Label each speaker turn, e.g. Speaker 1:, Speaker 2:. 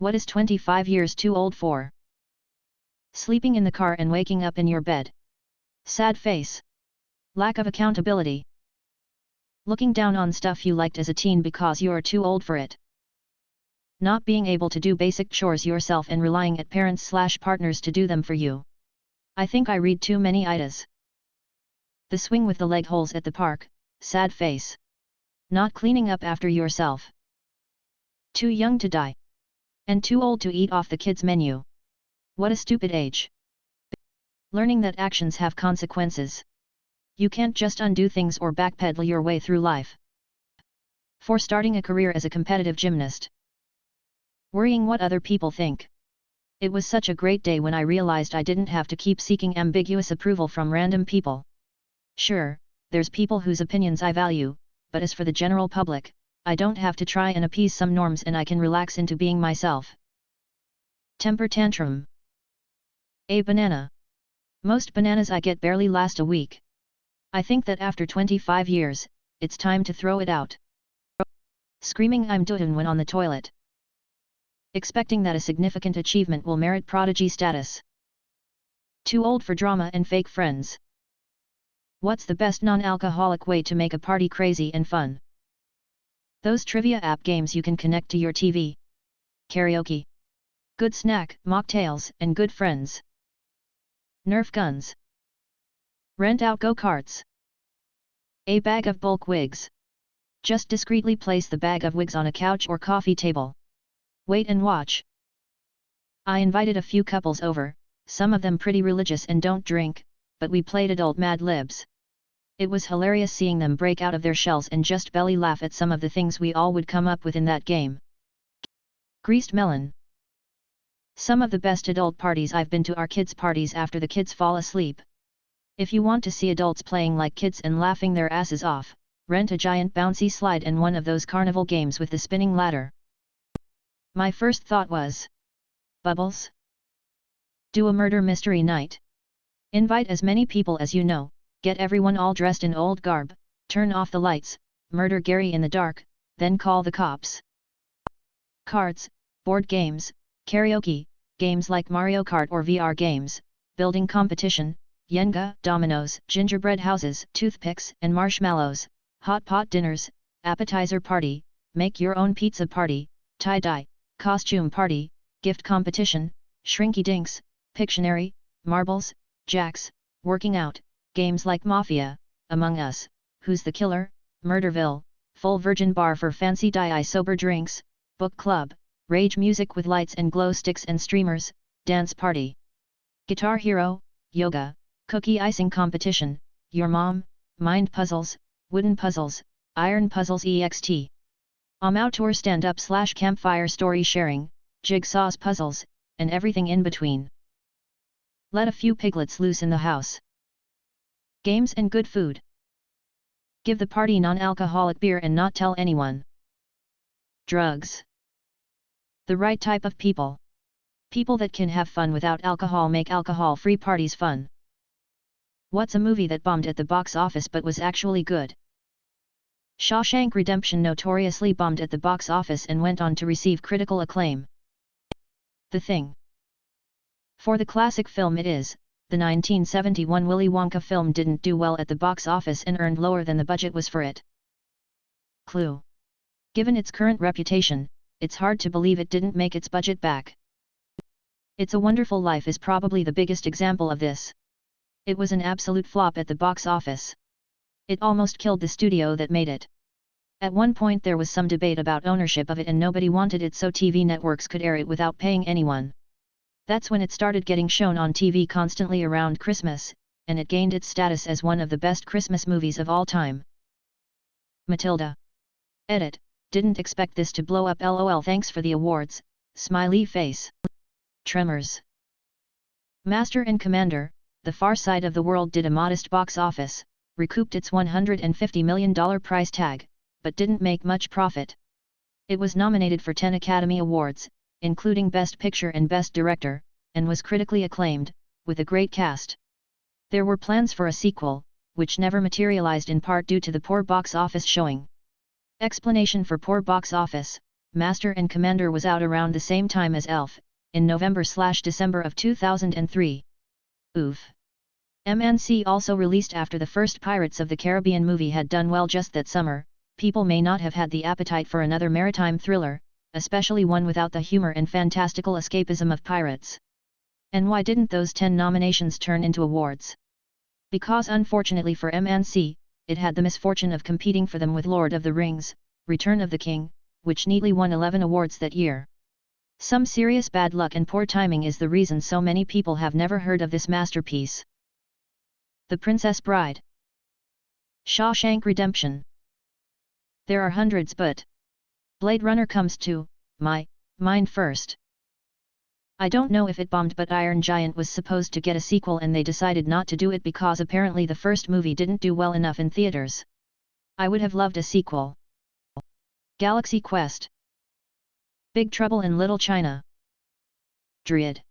Speaker 1: What is 25 years too old for? Sleeping in the car and waking up in your bed. Sad face. Lack of accountability. Looking down on stuff you liked as a teen because you are too old for it. Not being able to do basic chores yourself and relying at parents/partners to do them for you. I think I read too many idas. The swing with the leg holes at the park, sad face. Not cleaning up after yourself. Too young to die. And too old to eat off the kids' menu. What a stupid age. Learning that actions have consequences. You can't just undo things or backpedal your way through life. For starting a career as a competitive gymnast. Worrying what other people think. It was such a great day when I realized I didn't have to keep seeking ambiguous approval from random people. Sure, there's people whose opinions I value, but as for the general public, I don't have to try and appease some norms and I can relax into being myself. Temper tantrum. A banana. Most bananas I get barely last a week. I think that after 25 years, it's time to throw it out. Screaming I'm done when on the toilet. Expecting that a significant achievement will merit prodigy status. Too old for drama and fake friends. What's the best non-alcoholic way to make a party crazy and fun? Those trivia app games you can connect to your TV. Karaoke. Good snack, mocktails, and good friends. Nerf guns. Rent out go-karts. A bag of bulk wigs. Just discreetly place the bag of wigs on a couch or coffee table. Wait and watch. I invited a few couples over, some of them pretty religious and don't drink, but we played adult Mad Libs. It was hilarious seeing them break out of their shells and just belly laugh at some of the things we all would come up with in that game. Greased melon. Some of the best adult parties I've been to are kids' parties after the kids fall asleep. If you want to see adults playing like kids and laughing their asses off, rent a giant bouncy slide and one of those carnival games with the spinning ladder. My first thought was, Bubbles? Do a murder mystery night. Invite as many people as you know, get everyone all dressed in old garb, turn off the lights, murder Gary in the dark, then call the cops. Cards, board games, karaoke, games like Mario Kart or VR games, building competition, Jenga, dominoes, gingerbread houses, toothpicks and marshmallows, hot pot dinners, appetizer party, make your own pizza party, tie-dye, costume party, gift competition, shrinky dinks, Pictionary, marbles, jacks, working out, games like Mafia, Among Us, Who's the Killer, Murderville, Full Virgin Bar for fancy die sober drinks, book club, rage music with lights and glow sticks and streamers, dance party. Guitar Hero, yoga, cookie icing competition, your mom, mind puzzles, wooden puzzles, iron puzzles ext. Outdoor stand-up/campfire story sharing, jigsaws puzzles, and everything in between. Let a few piglets loose in the house. Games and good food. Give the party non-alcoholic beer and not tell anyone. Drugs. The right type of people. People that can have fun without alcohol make alcohol-free parties fun. What's a movie that bombed at the box office but was actually good? Shawshank Redemption notoriously bombed at the box office and went on to receive critical acclaim. The Thing. For the classic film it is, the 1971 Willy Wonka film didn't do well at the box office and earned lower than the budget was for it. Clue. Given its current reputation, it's hard to believe it didn't make its budget back. It's a Wonderful Life is probably the biggest example of this. It was an absolute flop at the box office. It almost killed the studio that made it. At one point there was some debate about ownership of it and nobody wanted it so TV networks could air it without paying anyone. That's when it started getting shown on TV constantly around Christmas, and it gained its status as one of the best Christmas movies of all time. Matilda. Edit, didn't expect this to blow up lol thanks for the awards, smiley face. Tremors. Master and Commander, The Far Side of the World did a modest box office, recouped its $150 million price tag, but didn't make much profit. It was nominated for 10 Academy Awards, including Best Picture and Best Director, and was critically acclaimed, with a great cast. There were plans for a sequel, which never materialized in part due to the poor box office showing. Explanation for poor box office: Master and Commander was out around the same time as Elf, in November/December of 2003. Oof. MNC also released after the first Pirates of the Caribbean movie had done well just that summer. People may not have had the appetite for another maritime thriller, especially one without the humor and fantastical escapism of pirates. And why didn't those 10 nominations turn into awards? Because unfortunately for MNC, it had the misfortune of competing for them with Lord of the Rings, Return of the King, which neatly won 11 awards that year. Some serious bad luck and poor timing is the reason so many people have never heard of this masterpiece. The Princess Bride. Shawshank Redemption. There are hundreds, but Blade Runner comes to my mind first. I don't know if it bombed, but Iron Giant was supposed to get a sequel and they decided not to do it because apparently the first movie didn't do well enough in theaters. I would have loved a sequel. Galaxy Quest. Big Trouble in Little China. Dread.